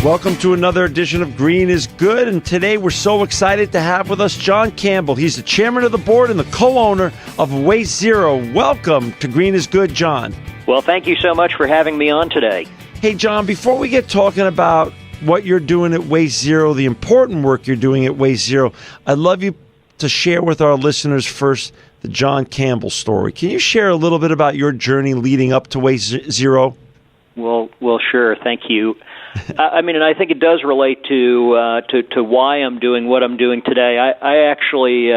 Welcome to another edition of Green is Good, and today we're so excited to have with us John Campbell. He's the chairman of the board and the co-owner of WasteZero. Welcome to Green is Good, John. Well, thank you so much for having me on today. Hey, John, before we get talking about what you're doing at WasteZero, the important work you're doing at WasteZero, I'd love you to share with our listeners first the John Campbell story. Can you share a little bit about your journey leading up to WasteZero? Well, sure. Thank you. And I think it does relate to why I'm doing what I'm doing today. I actually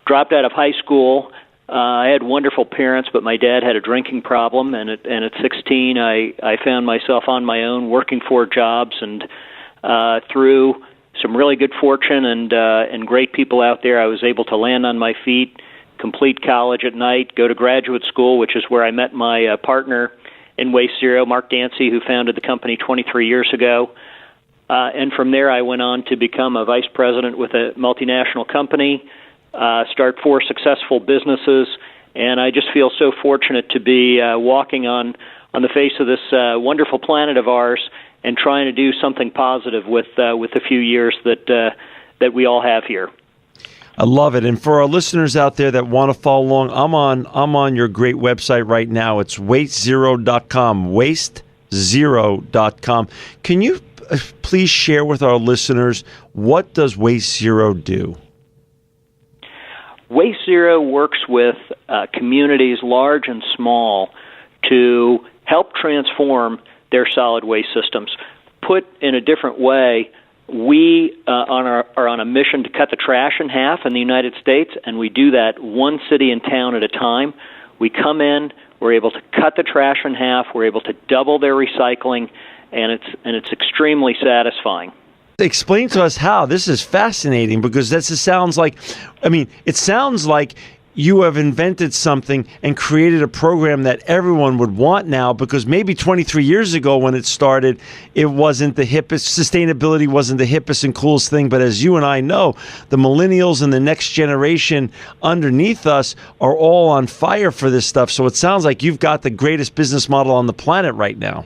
dropped out of high school. I had wonderful parents, but my dad had a drinking problem, and at 16, I found myself on my own working 4 jobs, and through some really good fortune and great people out there, I was able to land on my feet, complete college at night, go to graduate school, which is where I met my partner in WasteZero, Mark Dancy, who founded the company 23 years ago. And from there, I went on to become a vice president with a multinational company, start 4 successful businesses, and I just feel so fortunate to be walking on the face of this wonderful planet of ours and trying to do something positive with the few years that we all have here. I love it. And for our listeners out there that want to follow along, I'm on your great website right now. It's WasteZero.com, WasteZero.com. Can you please share with our listeners, what does WasteZero do? WasteZero works with communities large and small to help transform their solid waste systems. Put in a different way, we are on a mission to cut the trash in half in the United States, and we do that one city and town at a time. We come in, we're able to cut the trash in half, we're able to double their recycling, and it's extremely satisfying. Explain to us how. This is fascinating because it sounds like you have invented something and created a program that everyone would want now, because maybe 23 years ago when it started, it wasn't the hippest, sustainability wasn't the hippest and coolest thing. But as you and I know, the millennials and the next generation underneath us are all on fire for this stuff. So it sounds like you've got the greatest business model on the planet right now.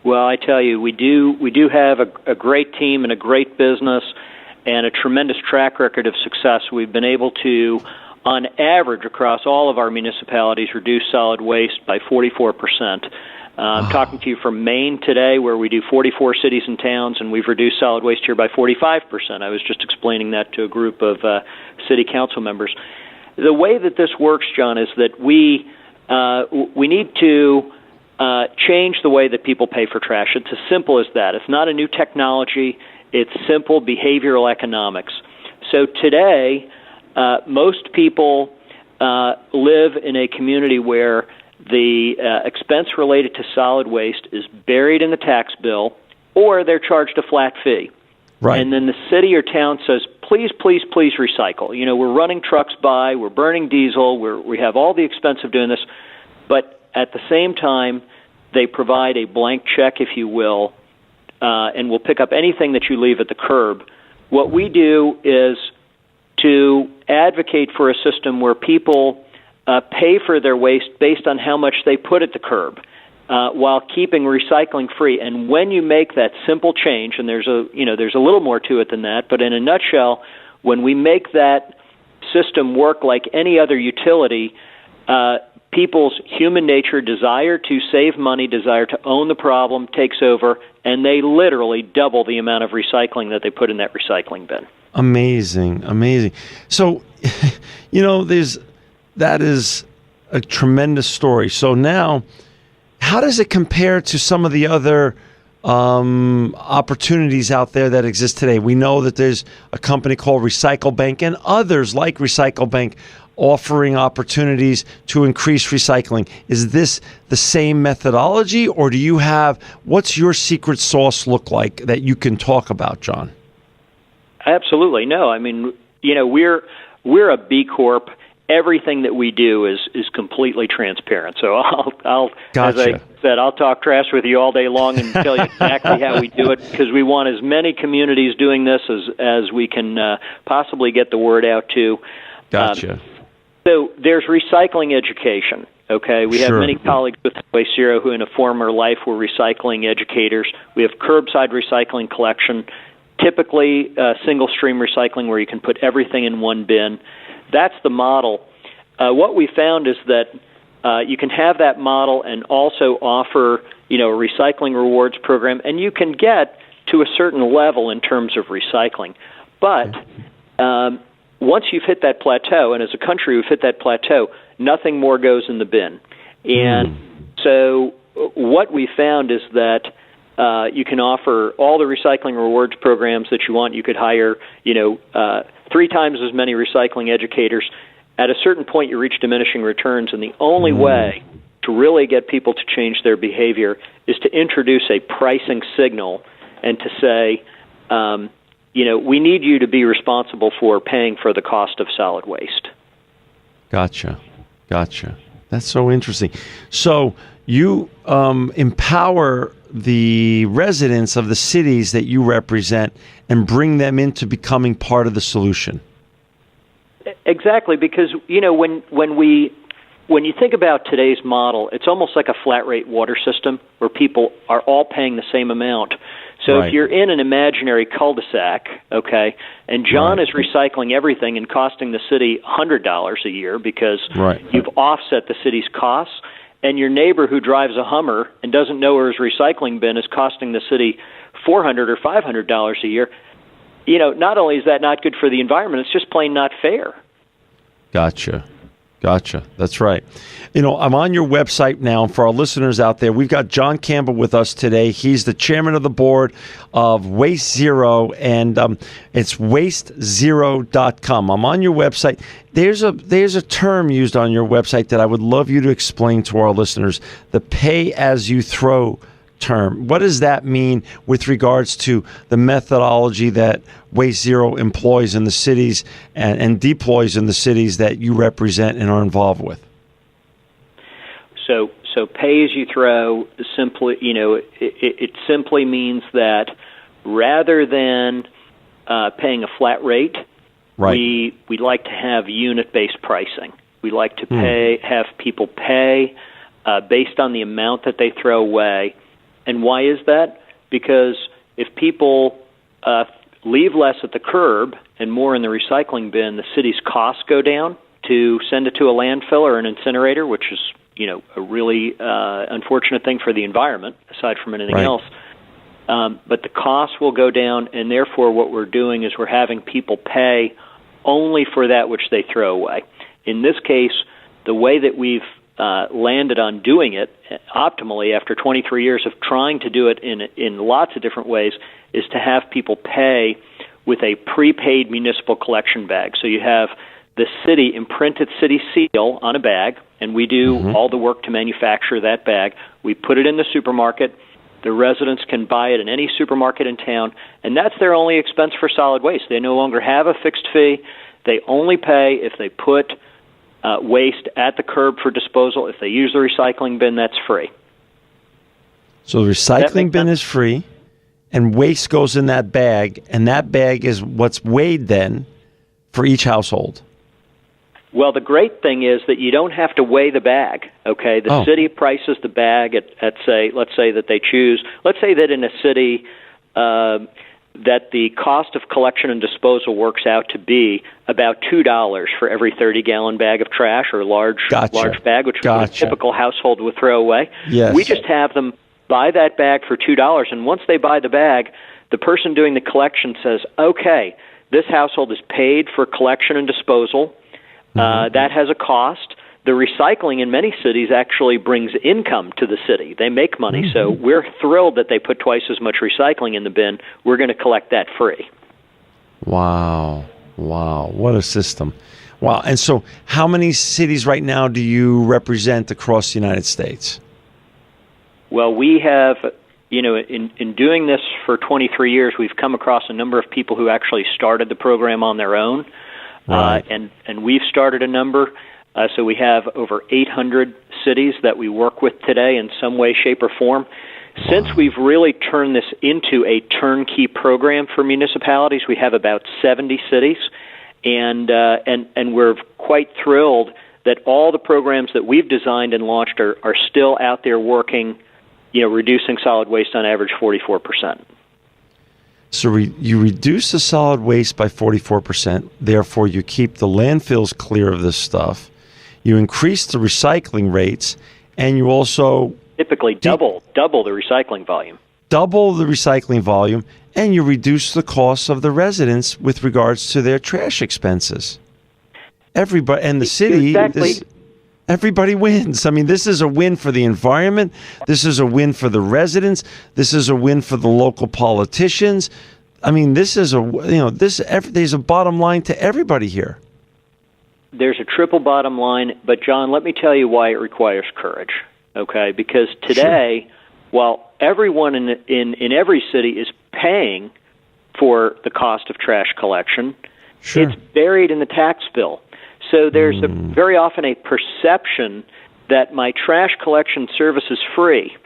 Well, I tell you, we do have a great team and a great business and a tremendous track record of success. We've been able to, on average, across all of our municipalities, reduce solid waste by 44%. I'm talking to you from Maine today, where we do 44 cities and towns, and we've reduced solid waste here by 45%. I was just explaining that to a group of city council members. The way that this works, John, is that we need to change the way that people pay for trash. It's as simple as that. It's not a new technology. It's simple behavioral economics. So today, most people live in a community where the expense related to solid waste is buried in the tax bill, or they're charged a flat fee. Right. And then the city or town says, please, please, please recycle. You know, we're running trucks by, we're burning diesel, we have all the expense of doing this, but at the same time, they provide a blank check, if you will, and will pick up anything that you leave at the curb. What we do is to advocate for a system where people pay for their waste based on how much they put at the curb, while keeping recycling free. And when you make that simple change, and there's a little more to it than that, but in a nutshell, when we make that system work like any other utility, people's human nature, desire to save money, desire to own the problem takes over, and they literally double the amount of recycling that they put in that recycling bin. Amazing, amazing. So, that is a tremendous story. So now, how does it compare to some of the other opportunities out there that exist today? We know that there's a company called Recycle Bank and others like Recycle Bank offering opportunities to increase recycling. Is this the same methodology, or do you have, what's your secret sauce look like that you can talk about, John? Absolutely. No, I mean, we're a B Corp. Everything that we do is completely transparent. So I'll Gotcha. As I said, I'll talk trash with you all day long and tell you exactly how we do it, because we want as many communities doing this as we can possibly get the word out to. Gotcha. So there's recycling education. Okay, we have many colleagues with WasteZero who in a former life were recycling educators. We have curbside recycling collection, typically single-stream recycling where you can put everything in one bin. That's the model. What we found is that you can have that model and also offer, a recycling rewards program, and you can get to a certain level in terms of recycling. But once you've hit that plateau, and as a country we've hit that plateau, nothing more goes in the bin. And so what we found is that you can offer all the recycling rewards programs that you want. You could hire, 3 times as many recycling educators. At a certain point, you reach diminishing returns, and the only way to really get people to change their behavior is to introduce a pricing signal and to say, we need you to be responsible for paying for the cost of solid waste. Gotcha. That's so interesting. So you empower the residents of the cities that you represent and bring them into becoming part of the solution. Exactly, because when you think about today's model, it's almost like a flat rate water system where people are all paying the same amount. So if you're in an imaginary cul-de-sac, okay, and John is recycling everything and costing the city $100 a year because you've offset the city's costs, and your neighbor who drives a Hummer and doesn't know where his recycling bin is costing the city $400 or $500 a year, not only is that not good for the environment, it's just plain not fair. Gotcha. That's right. I'm on your website now. And for our listeners out there, we've got John Campbell with us today. He's the chairman of the board of WasteZero, and it's WasteZero.com. I'm on your website. There's a term used on your website that I would love you to explain to our listeners, the pay-as-you-throw term. What does that mean with regards to the methodology that WasteZero employs in the cities and deploys in the cities that you represent and are involved with? So pay as you throw simply, it simply means that rather than paying a flat rate, we like to have unit-based pricing. We like to have people pay based on the amount that they throw away. And why is that? Because if people leave less at the curb and more in the recycling bin, the city's costs go down to send it to a landfill or an incinerator, which is, a really unfortunate thing for the environment, aside from anything else. But the costs will go down, and therefore what we're doing is we're having people pay only for that which they throw away. In this case, the way that we've landed on doing it optimally after 23 years of trying to do it in lots of different ways is to have people pay with a prepaid municipal collection bag. So you have the city imprinted city seal on a bag, and we do all the work to manufacture that bag. We put it in the supermarket. The residents can buy it in any supermarket in town, and that's their only expense for solid waste. They no longer have a fixed fee. They only pay if they put waste at the curb for disposal. If they use the recycling bin, that's free. So the recycling bin is free, and waste goes in that bag, and that bag is what's weighed then for each household. Well, the great thing is that you don't have to weigh the bag, okay? The city prices the bag at let's say that they choose, let's say that in a city that the cost of collection and disposal works out to be about $2 for every 30-gallon bag of trash or large bag, which a typical household would throw away. Yes. We just have them buy that bag for $2, and once they buy the bag, the person doing the collection says, okay, this household is paid for collection and disposal. That has a cost. The recycling in many cities actually brings income to the city. They make money, so we're thrilled that they put twice as much recycling in the bin. We're going to collect that free. Wow. What a system. Wow. And so how many cities right now do you represent across the United States? Well, we have, in doing this for 23 years, we've come across a number of people who actually started the program on their own. And we've started a number. So we have over 800 cities that we work with today in some way, shape, or form. Since we've really turned this into a turnkey program for municipalities, we have about 70 cities, and we're quite thrilled that all the programs that we've designed and launched are still out there working, reducing solid waste on average 44%. So you reduce the solid waste by 44%, therefore you keep the landfills clear of this stuff, you increase the recycling rates, and you also... Typically double the recycling volume. Double the recycling volume, and you reduce the costs of the residents with regards to their trash expenses. Everybody, and the city... Exactly. Everybody wins. I mean, this is a win for the environment. This is a win for the residents. This is a win for the local politicians. I mean, this is there's a bottom line to everybody here. There's a triple bottom line, but John, let me tell you why it requires courage. Okay, because today, while everyone in every city is paying for the cost of trash collection, it's buried in the tax bill. So there's very often a perception that my trash collection service is free.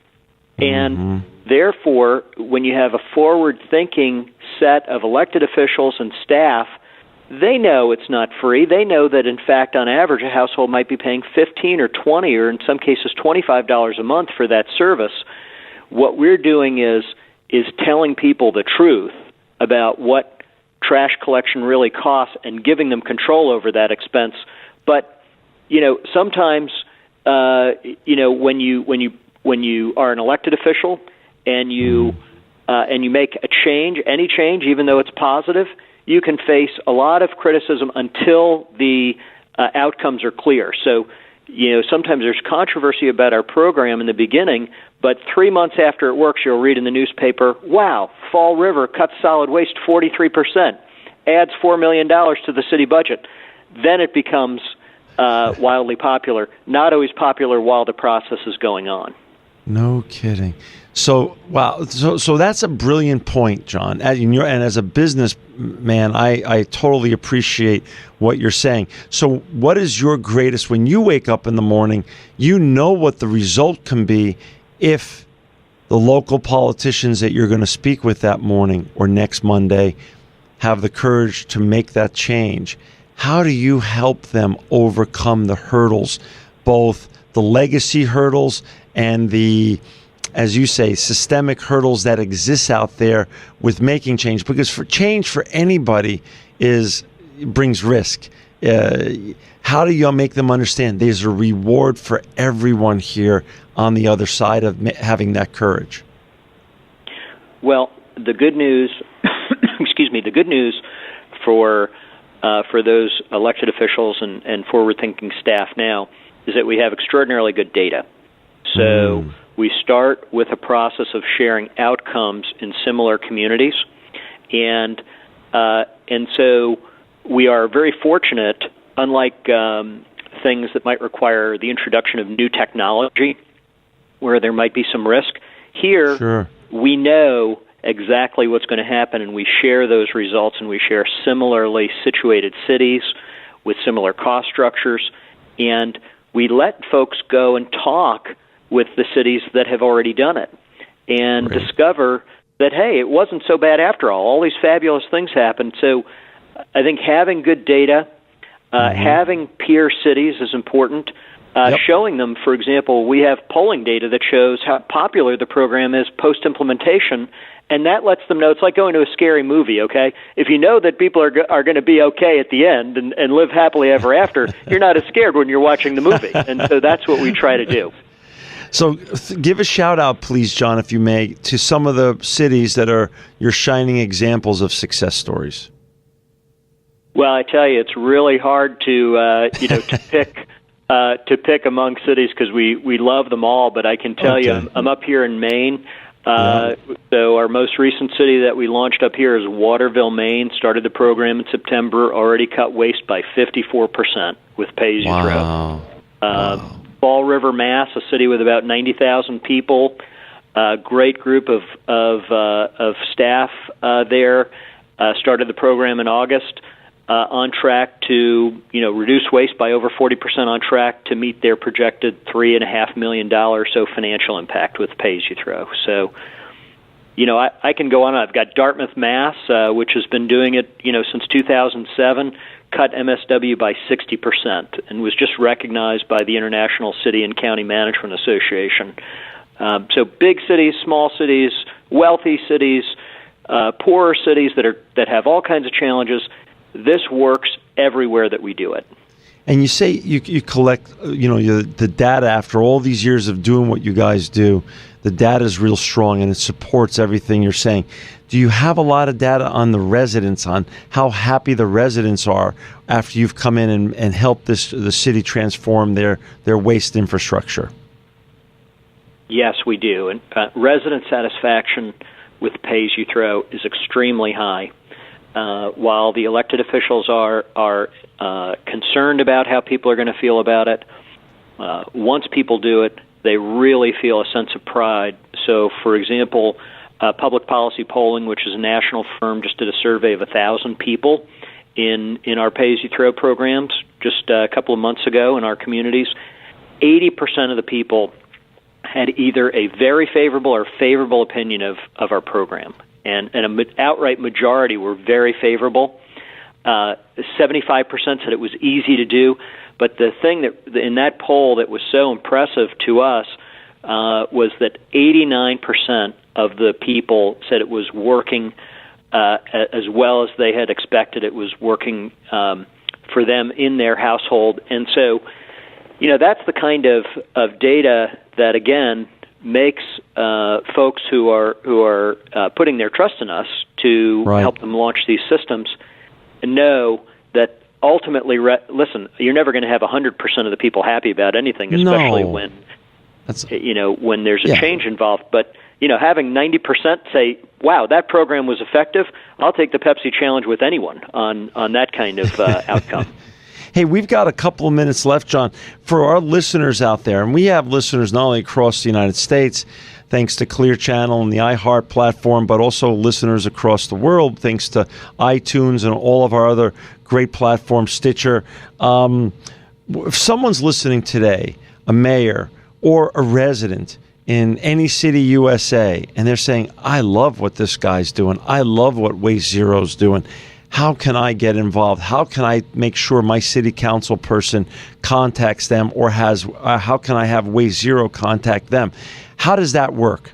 And therefore, when you have a forward-thinking set of elected officials and staff, they know it's not free. They know that, in fact, on average, a household might be paying $15 or $20 or, in some cases, $25 a month for that service. What we're doing is telling people the truth about what trash collection really costs and giving them control over that expense. But sometimes when you are an elected official and you make any change, even though it's positive, you can face a lot of criticism until the outcomes are clear. So sometimes there's controversy about our program in the beginning, but 3 months after it works, you'll read in the newspaper, wow, Fall River cuts solid waste 43%, adds $4 million to the city budget. Then it becomes wildly popular, not always popular while the process is going on. No kidding. So, wow. So that's a brilliant point, John. And as a businessman, I totally appreciate what you're saying. So what is your greatest, when you wake up in the morning, you know what the result can be if the local politicians that you're going to speak with that morning or next Monday have the courage to make that change. How do you help them overcome the hurdles, both the legacy hurdles and the, as you say, systemic hurdles that exist out there with making change? Because for change for anybody brings risk. How do you make them understand there's a reward for everyone here on the other side of having that courage? Well, the good news, the good news for those elected officials and forward-thinking staff now is that we have extraordinarily good data. So we start with a process of sharing outcomes in similar communities, and so we are very fortunate, unlike things that might require the introduction of new technology, where there might be some risk. Here, we know exactly what's going to happen, and we share those results, and we share similarly situated cities with similar cost structures, and we let folks go and talk with the cities that have already done it and discover that, hey, it wasn't so bad after all. All these fabulous things happened. So I think having good data, having peer cities is important. Showing them, for example, we have polling data that shows how popular the program is post-implementation, and that lets them know. It's like going to a scary movie, okay? If you know that people are going to be okay at the end and live happily ever after, you're not as scared when you're watching the movie. And so that's what we try to do. So give a shout-out, please, John, if you may, to some of the cities that are your shining examples of success stories. Well, I tell you, it's really hard to pick among cities because we love them all. But I can tell you, I'm up here in Maine. So our most recent city that we launched up here is Waterville, Maine. Started the program in September. Already cut waste by 54% with pay-as-you-throw. Wow. Fall River, Mass, a city with about 90,000 people. Great group of staff there. Started the program in August. On track to reduce waste by over 40%, on track to meet their projected $3.5 million or so financial impact with pay-as-you-throw. So, I can go on. I've got Dartmouth, Mass, which has been doing it since 2007. cut MSW by 60% and was just recognized by the International City and County Management Association. So big cities, small cities, wealthy cities, poorer cities that have all kinds of challenges, this works everywhere that we do it. And you say you collect, the data after all these years of doing what you guys do. The data is real strong and it supports everything you're saying. Do you have a lot of data on the residents, on how happy the residents are after you've come in and helped the city transform their waste infrastructure? Yes, we do. And resident satisfaction with pay-as-you-throw is extremely high. While the elected officials are concerned about how people are going to feel about it, once people do it, they really feel a sense of pride. So, for example, Public Policy Polling, which is a national firm, just did a survey of 1,000 people in our pay-as-you-throw programs just a couple of months ago in our communities. 80% of the people had either a very favorable or favorable opinion of our program, and an outright majority were very favorable. 75% said it was easy to do, but the thing that in that poll that was so impressive to us was that 89% of the people said it was working as well as they had expected. It was working for them in their household, and so that's the kind of data that again makes folks who are putting their trust in us to help them launch these systems know that ultimately, listen, you're never going to have 100% of the people happy about anything, especially when there's a change involved. But having 90% say, "Wow, that program was effective," I'll take the Pepsi challenge with anyone on that kind of outcome. Hey, we've got a couple of minutes left, John. For our listeners out there, and we have listeners not only across the United States, thanks to Clear Channel and the iHeart platform, but also listeners across the world, thanks to iTunes and all of our other great platforms, Stitcher. If someone's listening today, a mayor or a resident in any city USA, and they're saying, I love what this guy's doing, I love what WasteZero's doing, how can I get involved? How can I make sure my city council person contacts them, or how can I have WasteZero contact them? How does that work?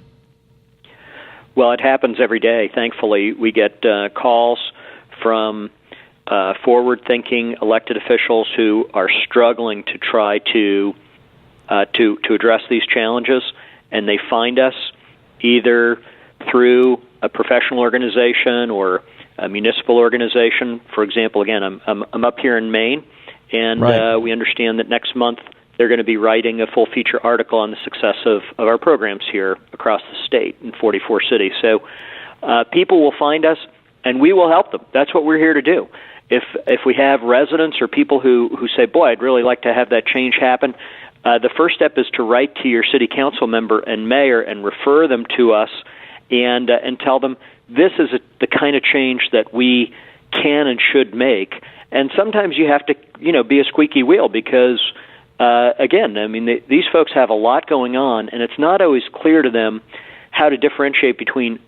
Well, it happens every day. Thankfully, we get calls from forward-thinking elected officials who are struggling to try to address these challenges, and they find us either through a professional organization or a municipal organization. For example, again, I'm up here in Maine, and we understand that next month they're going to be writing a full feature article on the success of our programs here across the state in 44 cities. So people will find us, and we will help them. That's what we're here to do. If we have residents or people who say, boy, I'd really like to have that change happen, the first step is to write to your city council member and mayor and refer them to us and tell them this is the kind of change that we can and should make. And sometimes you have to, be a squeaky wheel because, again, I mean, these folks have a lot going on, and it's not always clear to them how to differentiate between,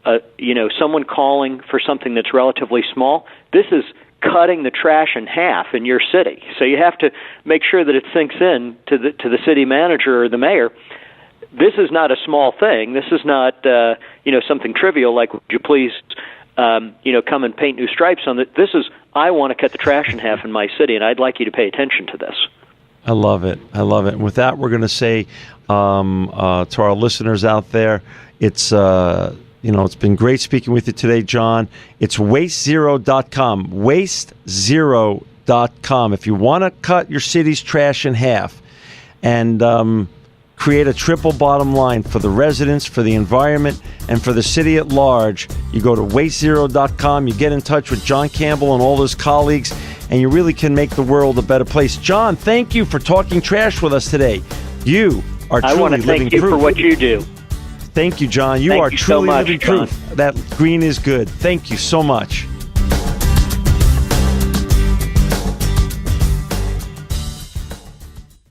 someone calling for something that's relatively small. This is cutting the trash in half in your city. So you have to make sure that it sinks in to the city manager or the mayor. This is not a small thing. This is not, something trivial like, would you please, come and paint new stripes on it. This is, I want to cut the trash in half in my city, and I'd like you to pay attention to this. I love it. I love it. And with that, we're going to say to our listeners out there, it's been great speaking with you today, John. It's WasteZero.com. WasteZero.com. If you want to cut your city's trash in half and create a triple bottom line for the residents, for the environment, and for the city at large, you go to WasteZero.com. You get in touch with John Campbell and all his colleagues, and you really can make the world a better place. John, thank you for talking trash with us today. You are truly living proof. I want to thank you for what you do. Thank you, John. You are truly living proof that green is good. Thank you so much.